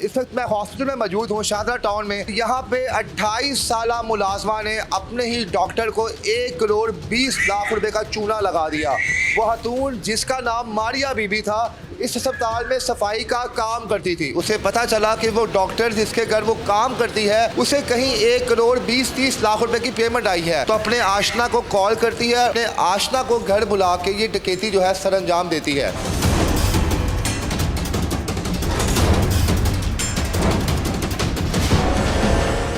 इस वक्त मैं हॉस्पिटल में मौजूद हूँ शाहदरा टाउन में। यहाँ पे 28 साला मुलाजमा ने अपने ही डॉक्टर को 1 करोड़ 20 लाख रुपए का चूना लगा दिया। वो खातून जिसका नाम मारिया बीबी था, इस अस्पताल में सफाई का काम करती थी। उसे पता चला कि वो डॉक्टर जिसके घर वो काम करती है उसे कहीं 1 करोड़ 20-30 लाख रुपए की पेमेंट आई है। तो अपने आशना को कॉल करती है, अपने आशना को घर बुला के ये डकैती जो है सर अंजाम देती है।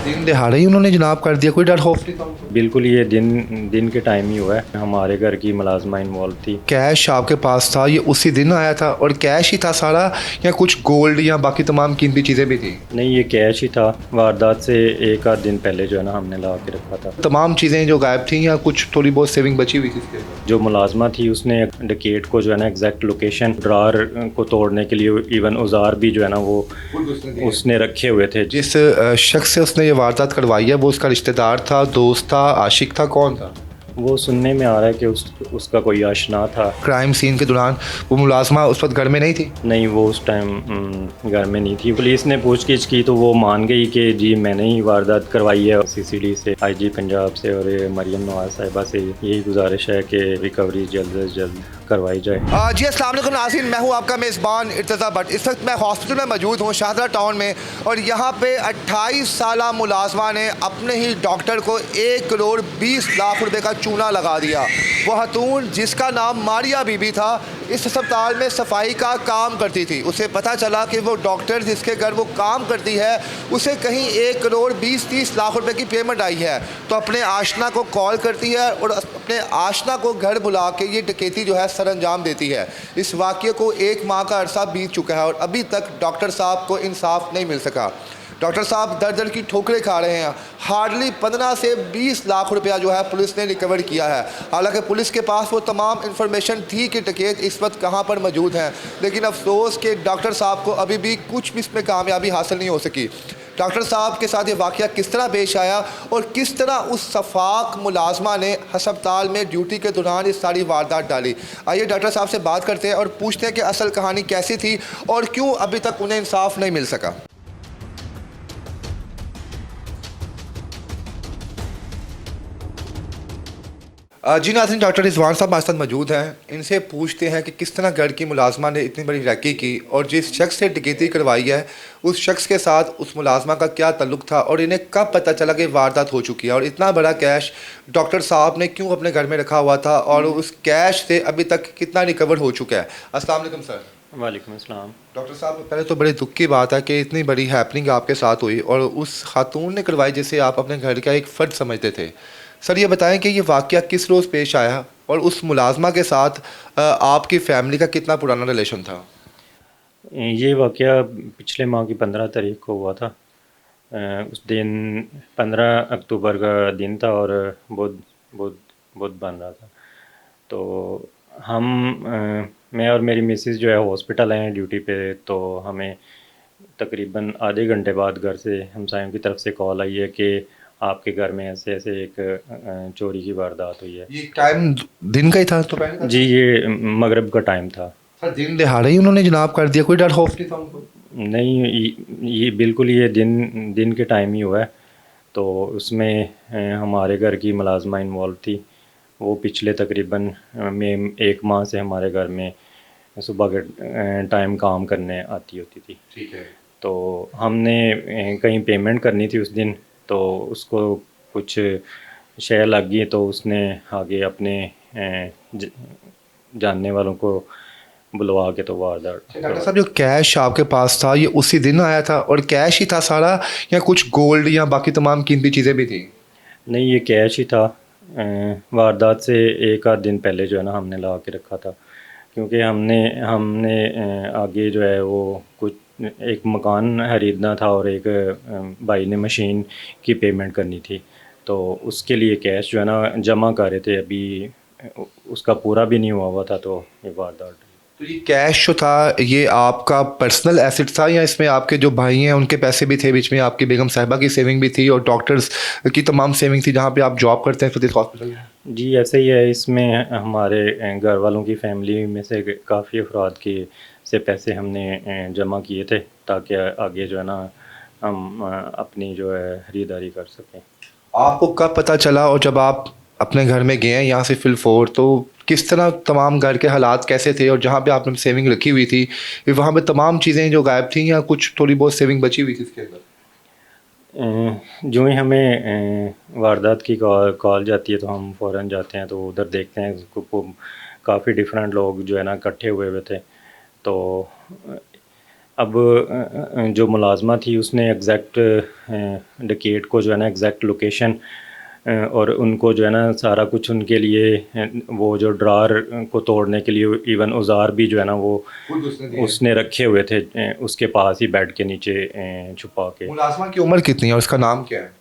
दिन दिहाड़े ही उन्होंने जनाब कर दिया, कोई डर खौफ नहीं था? बिल्कुल, ये दिन के टाइम ही हुआ है। हमारे घर की मुलाजमा इन्वॉल्व थी। कैश आपके पास था, ये उसी दिन आया था और कैश ही था सारा, या कुछ गोल्ड या बाकी तमाम कीमती चीज़ें भी थी? नहीं, ये कैश ही था। वारदात से एक आध दिन पहले जो है ना हमने ला के रखा था। तमाम चीज़ें जो गायब थी या कुछ थोड़ी बहुत सेविंग बची हुई थी इसके? जो मुलाजमा थी उसने डकैत को जो है ना एग्जैक्ट लोकेशन ड्रार को तोड़ने के लिए इवन औजार भी जो है ना वो उसने रखे हुए थे। जिस शख्स से उसने ये वारदात करवाई है वो उसका रिश्तेदार था, दोस्त था, आशिक था, कौन था? वो सुनने में आ रहा है कि उसका कोई आशना था। क्राइम सीन के दौरान वो मुलाजमा उस वक्त घर में नहीं थी? नहीं, वो उस टाइम घर में नहीं थी। पुलिस ने पूछगिछ की तो वो मान गई कि जी मैंने ही वारदात करवाई है। सीसीडी से, आईजी पंजाब से और मरियम नवाज साहिबा से यही गुजारिश है कि रिकवरी जल्द से जल्द करवाई जाए। जी अस्सलाम वालेकुम नाज़रीन, मैं हूँ आपका मेज़बान इर्तज़ा भट्ट। इस वक्त मैं हॉस्पिटल में मौजूद हूँ शाहदरा टाउन में और यहाँ पे 28 साला मुलाजमा ने अपने ही डॉक्टर को 1 करोड़ 20 लाख रुपए का चूना लगा दिया। वो खातून जिसका नाम मारिया बीबी था, इस अस्पताल में सफाई का काम करती थी। उसे पता चला कि वो डॉक्टर जिसके घर वो काम करती है उसे कहीं 1 करोड़ 20-30 लाख रुपए की पेमेंट आई है। तो अपने आशना को कॉल करती है और अपने आशना को घर बुला के ये डकैती जो है सर अंजाम देती है। इस वाक़ये को 1 माह का अरसा बीत चुका है और अभी तक डॉक्टर साहब को इंसाफ नहीं मिल सका। डॉक्टर साहब दर दर की ठोकरें खा रहे हैं। हार्डली 15 से 20 लाख रुपया जो है पुलिस ने रिकवर किया है। हालांकि पुलिस के पास वो तमाम इन्फॉर्मेशन थी कि डकैत इस वक्त कहां पर मौजूद हैं, लेकिन अफसोस कि डॉक्टर साहब को अभी भी कुछ भी इसमें कामयाबी हासिल नहीं हो सकी। डॉक्टर साहब के साथ ये वाक़या किस तरह पेश आया और किस तरह उस सफाक मुलाजमा ने अस्पताल में ड्यूटी के दौरान इस सारी वारदात डाली, आइए डॉक्टर साहब से बात करते हैं और पूछते हैं कि असल कहानी कैसी थी और क्यों अभी तक उन्हें इंसाफ नहीं मिल सका। जी नाज़रीन, डॉक्टर रिजवान साहब हमारे साथ मौजूद हैं। इनसे पूछते हैं कि किस तरह घर की मुलाजमा ने इतनी बड़ी रैकी की और जिस शख्स से डकैती करवाई है उस शख्स के साथ उस मुलाजमा का क्या ताल्लुक था और इन्हें कब पता चला कि वारदात हो चुकी है और इतना बड़ा कैश डॉक्टर साहब ने क्यों अपने घर में रखा हुआ था और उस कैश से अभी तक कितना रिकवर हो चुका है। अस्सलाम वालेकुम सर। वालेकुम अस्सलाम। डॉक्टर साहब, पहले तो बड़े दुख की बात है कि इतनी बड़ी हैपनिंग आपके साथ हुई और उस खातून ने करवाई जिसे आप अपने घर का एक फ़र्द समझते थे। सर ये बताएं कि ये वाक़या किस रोज़ पेश आया और उस मुलाजमा के साथ आपकी फ़ैमिली का कितना पुराना रिलेशन था? ये वाक़या पिछले माह की 15 तारीख को हुआ था। उस दिन 15 अक्टूबर का दिन था और बुध बन रहा था। तो मैं और मेरी मिसेस जो है हॉस्पिटल आए हैं ड्यूटी पे। तो हमें तकरीबन आधे घंटे बाद घर से हमसायों की तरफ से कॉल आई है कि आपके घर में ऐसे ऐसे एक चोरी की वारदात हुई है। ये टाइम दिन का ही था तो पहले? जी, ये मगरिब का टाइम था। सर दिन दिहाड़े ही उन्होंने जनाब कर दिया, कोई डर खौफ नहीं था उनको? नहीं, ये बिल्कुल ये दिन के टाइम ही हुआ है। तो उसमें हमारे घर की मुलाजमा इन्वॉल्व थी। वो पिछले तकरीबन में 1 माह से हमारे घर में सुबह के टाइम काम करने आती होती थी। ठीक है। तो हमने कहीं पेमेंट करनी थी उस दिन, तो उसको कुछ शय लग गई तो उसने आगे अपने जानने वालों को बुलवा के तो वारदात। डॉक्टर साहब, जो कैश आपके पास था ये उसी दिन आया था और कैश ही था सारा, या कुछ गोल्ड या बाकी तमाम कीमती चीज़ें भी थी? नहीं, ये कैश ही था। वारदात से एक आध दिन पहले जो है ना हमने ला के रखा था, क्योंकि हमने आगे जो है वो कुछ एक मकान खरीदना था और एक भाई ने मशीन की पेमेंट करनी थी। तो उसके लिए कैश जो है ना जमा कर रहे थे, अभी उसका पूरा भी नहीं हुआ था। तो ये वारदात। तो ये कैश जो था ये आपका पर्सनल एसेट था या इसमें आपके जो भाई हैं उनके पैसे भी थे, बीच में आपकी बेगम साहिबा की सेविंग भी थी और डॉक्टर्स की तमाम सेविंग थी जहाँ पे आप जॉब करते हैं फतेह हॉस्पिटल में? जी ऐसे ही है। इसमें हमारे घर वालों की फैमिली में से काफ़ी अफराद की से पैसे हमने जमा किए थे ताकि आगे जो है ना हम अपनी जो है ख़रीदारी कर सकें। आपको कब पता चला और जब आप अपने घर में गए हैं यहाँ से फिलफोर, तो किस तरह तमाम घर के हालात कैसे थे और जहाँ पे आपने सेविंग रखी हुई थी फिर वहाँ पे तमाम चीज़ें जो गायब थी या कुछ थोड़ी बहुत सेविंग बची हुई थी इसके अंदर? जो ही हमें वारदात की कॉल जाती है तो हम फ़ौरन जाते हैं, तो उधर देखते हैं काफ़ी डिफरेंट लोग जो है ना इकट्ठे हुए हुए थे। तो अब जो मुलाज़मा थी उसने एग्जैक्ट डकैत को जो है ना एग्जैक्ट लोकेशन और उनको जो है ना सारा कुछ उनके लिए वो जो ड्रार को तोड़ने के लिए इवन औज़ार भी जो है ना वो उसने रखे हुए थे उसके पास ही बेड के नीचे छुपा के। मुलाजमा की उम्र कितनी है और उसका नाम क्या है?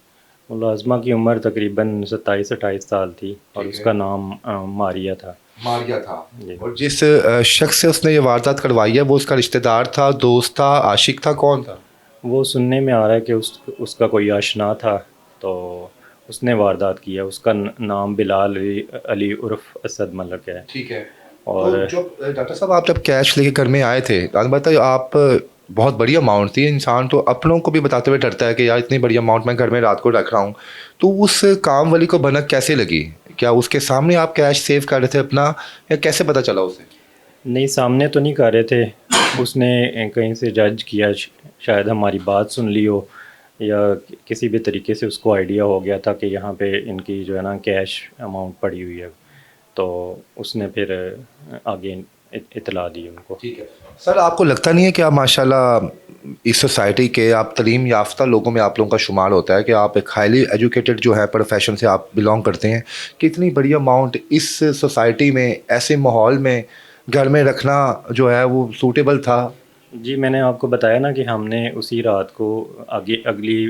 मुलाज़मा की उम्र तकरीबन 27-28 साल थी और ठीक है। उसका नाम मारिया था। मारिया था। जी। और जिस शख्स से उसने ये वारदात करवाई है वो उसका रिश्तेदार था, दोस्त था, आशिक था, कौन था? वो सुनने में आ रहा है कि उसका कोई आशना था, तो उसने वारदात किया। उसका नाम बिलाल अली उर्फ असद मलक है। ठीक है। और तो जब डॉक्टर साहब आप जब कैश लेके घर में आए थे, अलबत्ता आप बहुत बड़ी अमाउंट थी, इंसान तो अपनों को भी बताते हुए डरता है कि यार इतनी बड़ी अमाउंट मैं घर में रात को रख रहा हूँ, तो उस काम वाली को भनक कैसे लगी? क्या उसके सामने आप कैश सेव कर रहे थे अपना, या कैसे पता चला उसे? नहीं, सामने तो नहीं कर रहे थे, उसने कहीं से जज किया, शायद हमारी बात सुन ली हो या किसी भी तरीके से उसको आइडिया हो गया था कि यहाँ पे इनकी जो है ना कैश अमाउंट पड़ी हुई है, तो उसने फिर आगे इतला दी उनको। ठीक है। सर, आपको लगता नहीं है कि आप माशाल्लाह इस सोसाइटी के आप तालीम याफ्ता लोगों में आप लोगों का शुमार होता है कि आप एक हाईली एजुकेटेड जो है प्रोफेशन से आप बिलोंग करते हैं, कि इतनी बड़ी अमाउंट इस सोसाइटी में ऐसे माहौल में घर में रखना जो है वो सूटेबल था? जी, मैंने आपको बताया ना कि हमने उसी रात को आगे अगली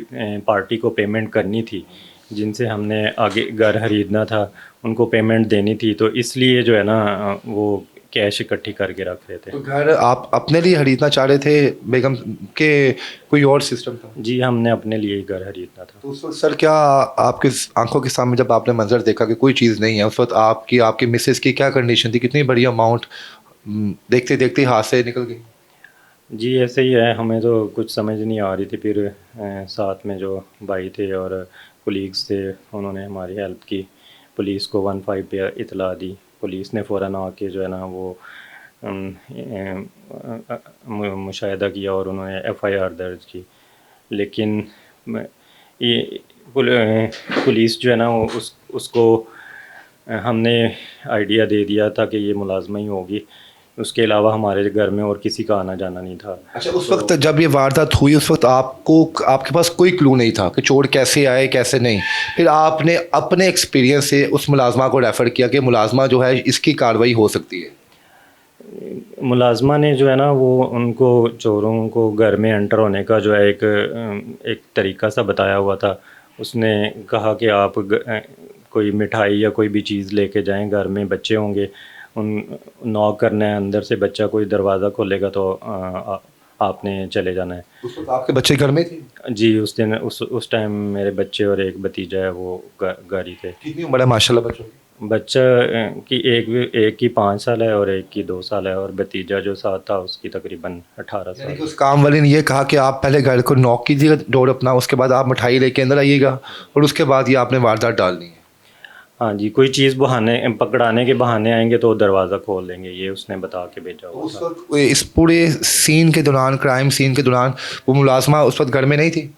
पार्टी को पेमेंट करनी थी, जिनसे हमने आगे घर ख़रीदना था, उनको पेमेंट देनी थी, तो इसलिए जो है ना वो कैश इकट्ठी करके रख रहे थे। तो घर आप अपने लिए खरीदना चाह रहे थे बेगम के कोई और सिस्टम था? जी, हमने अपने लिए ही घर खरीदना था। तो उस वक्त सर क्या आपके आंखों के सामने जब आपने मंजर देखा कि कोई चीज़ नहीं है, उस वक्त आपकी आपकी मिसेस की क्या कंडीशन थी? कितनी बड़ी अमाउंट देखते देखते हाथ से निकल गई? जी, ऐसे ही है, हमें तो कुछ समझ नहीं आ रही थी, फिर साथ में जो भाई थे और कोलीग्स थे उन्होंने हमारी हेल्प की, पुलिस को 15 पे इतला दी, पुलिस ने फ़ौरन आके जो है ना वो मुशाहिदा किया और उन्होंने FIR दर्ज की। लेकिन ये पुलिस जो है ना वो उसको हमने आइडिया दे दिया था कि ये मुलाजमा ही होगी, उसके अलावा हमारे घर में और किसी का आना जाना नहीं था। अच्छा, उस वक्त जब ये वारदात हुई उस वक्त आपको आपके पास कोई क्लू नहीं था कि चोर कैसे आए कैसे नहीं, फिर आपने अपने एक्सपीरियंस से उस मुलाजमा को रेफ़र किया कि मुलाजमा जो है इसकी कार्रवाई हो सकती है? मुलाजमा ने जो है ना वो उनको चोरों को घर में एंटर होने का जो है एक तरीका सा बताया हुआ था। उसने कहा कि आप कोई मिठाई या कोई भी चीज़ लेके जाएं, घर में बच्चे होंगे, उन नॉक करना है, अंदर से बच्चा कोई दरवाज़ा खोलेगा तो आपने चले जाना है। उस वक्त आपके बच्चे घर में थे? जी, उस दिन उस टाइम मेरे बच्चे और एक भतीजा है वो घर ही थे। कितनी उम्र है माशाल्लाह बच्चों की? बच्चा की एक की 5 साल है और एक की 2 साल है, और भतीजा जो साथ था उसकी तकरीबन 18 यानी कि साल। उस काम वाले ने ये कहा कि आप पहले घर को नॉक कीजिएगा डोर अपना, उसके बाद आप मिठाई लेके अंदर आइएगा और उसके बाद ये आपने वारदात डालनी है? हाँ जी, कोई चीज़ पकड़ाने के बहाने आएंगे तो दरवाज़ा खोल देंगे, ये उसने बता के भेजा तो हुआ उस था। वक्त इस पूरे सीन के दौरान, क्राइम सीन के दौरान, वो मुलाजमा उस वक्त घर में नहीं थी?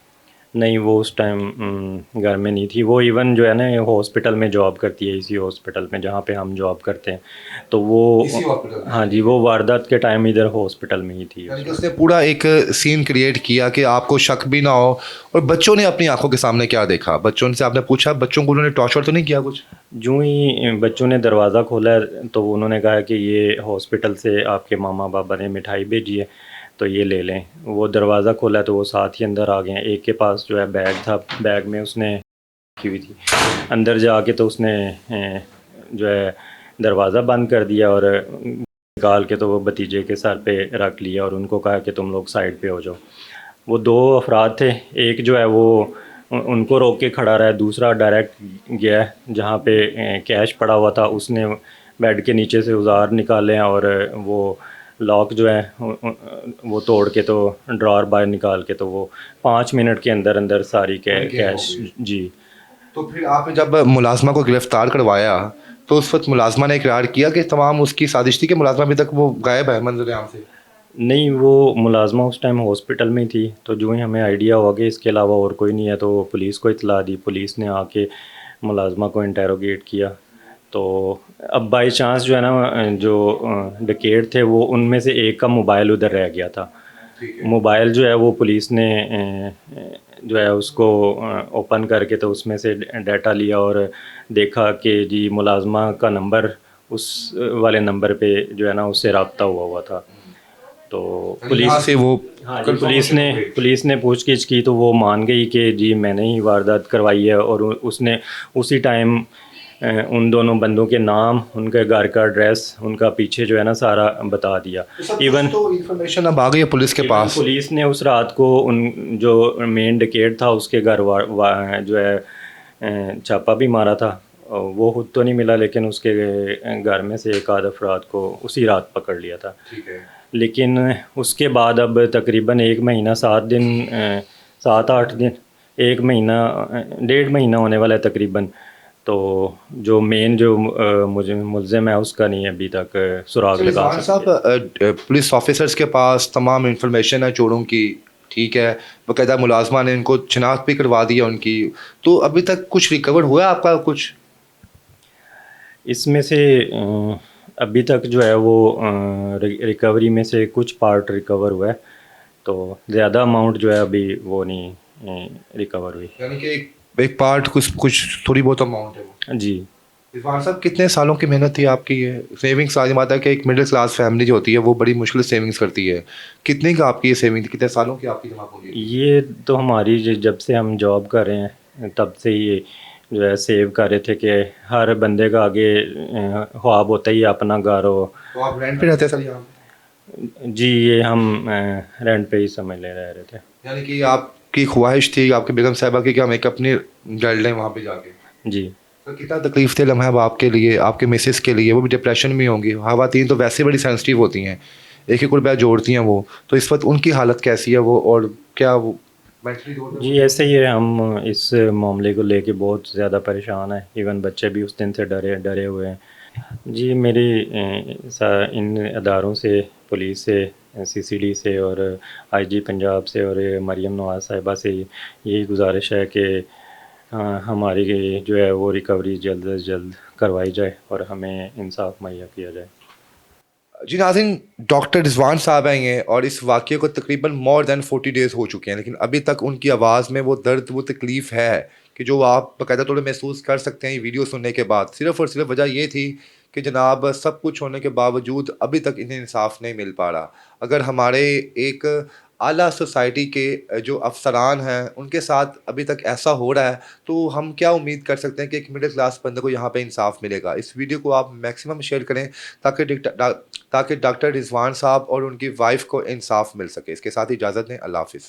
नहीं, वो उस टाइम घर में नहीं थी। वो इवन जो है ना हॉस्पिटल में जॉब करती है, इसी हॉस्पिटल में जहाँ पे हम जॉब करते हैं, तो वो इसी हॉस्पिटल में? हाँ जी, वो वारदात के टाइम इधर हॉस्पिटल में ही थी। यानी कि उसने पूरा एक सीन क्रिएट किया कि आपको शक भी ना हो। और बच्चों ने अपनी आंखों के सामने क्या देखा? बच्चों से आपने पूछा, बच्चों को उन्होंने टॉर्चर तो नहीं किया कुछ? जो ही बच्चों ने दरवाज़ा खोला तो उन्होंने कहा कि ये हॉस्पिटल से आपके मामा बाबा ने मिठाई भेजी है तो ये ले लें। वो दरवाज़ा खोला तो वो साथ ही अंदर आ गए हैं। एक के पास जो है बैग था, बैग में उसने रखी हुई थी, अंदर जाके तो उसने जो है दरवाज़ा बंद कर दिया और निकाल के तो वो भतीजे के सर पे रख लिया और उनको कहा कि तुम लोग साइड पे हो जाओ। वो 2 अफराद थे, एक जो है वो उनको रोक के खड़ा रहा, दूसरा डायरेक्ट गया जहाँ पे कैश पड़ा हुआ था, उसने बेड के नीचे से औजार निकाले और वो लॉक जो है वो तोड़ के तो ड्रॉर बाहर निकाल के तो वो 5 मिनट के अंदर अंदर सारी कैश जी। तो फिर आपने जब मुलाजमा को गिरफ्तार करवाया तो उस वक्त मुलाजमा ने इकरार किया कि तमाम उसकी साजिश थी कि मुलाजमा अभी तक वो गायब है मंजर आम से? नहीं, वो मुलाजमा उस टाइम हॉस्पिटल में थी, तो जो ही हमें आइडिया हुआ कि इसके अलावा और कोई नहीं है तो पुलिस को इतला दी। पुलिस ने आके मुलाजमा को इंटेरोगेट किया। तो अब बाई चांस जो है ना, जो डकैत थे वो उनमें से एक का मोबाइल उधर रह गया था। मोबाइल जो है वो पुलिस ने जो है उसको ओपन करके तो उसमें से डाटा लिया और देखा कि जी मुलाजमा का नंबर उस वाले नंबर पे जो है ना उससे रब्ता हुआ था। तो यहाँ से वो हाँ जी, पुलिस ने पूछगिछ की तो वो मान गई कि जी मैंने ही वारदात करवाई है। और उसने उसी टाइम उन दोनों बंदों के नाम, उनके घर का एड्रेस, उनका पीछे जो है ना सारा बता दिया। इवन तो इन्फॉर्मेशन अब आ गई है पुलिस के पास। पुलिस ने उस रात को उन जो मेन डकैत था उसके घर जो है छापा भी मारा था। वो खुद तो नहीं मिला लेकिन उसके घर में से एक आध अफराद को उसी रात पकड़ लिया था। लेकिन उसके बाद अब तकरीबन 1 महीना 7 दिन 7-8 दिन 1 महीना 1.5 महीना होने वाला है तकरीबन। तो जो मेन जो मुझे मुलजिम है उसका नहीं अभी तक सुराग लगा रिजवान साहब, पुलिस ऑफिसर्स के पास तमाम इंफॉर्मेशन है चोरों की, ठीक है, बाकायदा मुलाजमा ने इनको शिनाख्त भी करवा दी है उनकी, तो अभी तक कुछ रिकवर हुआ है आपका कुछ? इसमें से अभी तक जो है वो रिकवरी में से कुछ पार्ट रिकवर हुआ है, तो ज़्यादा अमाउंट जो है अभी वो नहीं रिकवर हुई। यानी कि एक पार्ट कुछ कुछ थोड़ी बहुत अमाउंट है वो। जी। रिजवान साहब, कितने सालों की मेहनत थी आपकी ये सेविंग्स? सारी बात है कि एक मिडिल क्लास फैमिली जो होती है वो बड़ी मुश्किल सेविंग्स करती है। कितनी का आपकी ये सेविंग थी, कितने सालों की आपकी जमा पूंजी थी? ये तो हमारी जब से हम जॉब कर रहे हैं तब से ये जो है सेव कर रहे थे कि हर बंदे का आगे ख्वाब होता ही है अपना घर हो। तो आप रेंट पे रहते हैं सर यहाँ पे? जी, ये हम रेंट पे ही समझ ले रहे थे। यानी कि आपकी ख्वाहिश थी आपकी बेगम साहिबा की कि हम एक अपनी घर लें वहाँ पे जाके? जी। तो कितना तकलीफ थे लम्हा अब आपके लिए, आपके मिसेस के लिए? वो भी डिप्रेशन में होंगी, ख़वातीन तो वैसे बड़ी सेंसिटिव होती हैं, एक एक रुपया जोड़ती हैं वो, तो इस वक्त उनकी हालत कैसी है वो, और क्या वो मेंटली? जी ऐसे ही है, हम इस मामले को लेके बहुत ज़्यादा परेशान हैं। इवन बच्चे भी उस दिन से डरे हुए हैं। जी मेरी इन अदारों से, पुलिस से, सीसीडी से और आईजी पंजाब से और मरियम नवाज़ साहिबा से यही गुजारिश है कि हमारी जो है वो रिकवरी जल्द से जल्द करवाई जाए और हमें इंसाफ मुहैया किया जाए। जी नाज़रीन, डॉक्टर रिजवान साहब हैं ये, और इस वाक़े को तकरीबन मोर दैन 40 डेज़ हो चुके हैं, लेकिन अभी तक उनकी आवाज़ में वो दर्द, वो तकलीफ़ है कि जो आप बाकायदा तौर पे महसूस कर सकते हैं ये वीडियो सुनने के बाद। सिर्फ़ और सिर्फ वजह ये थी कि जनाब सब कुछ होने के बावजूद अभी तक इन्हें इंसाफ़ नहीं मिल पा रहा। अगर हमारे एक आला सोसाइटी के जो अफ़सरान हैं उनके साथ अभी तक ऐसा हो रहा है, तो हम क्या उम्मीद कर सकते हैं कि एक मिडिल क्लास बंदे को यहाँ पे इंसाफ़ मिलेगा। इस वीडियो को आप मैक्सिमम शेयर करें ताकि डॉक्टर रिजवान साहब और उनकी वाइफ को इंसाफ मिल सके। इसके साथ ही इजाज़त दें। अल्लाह हाफ़िज़।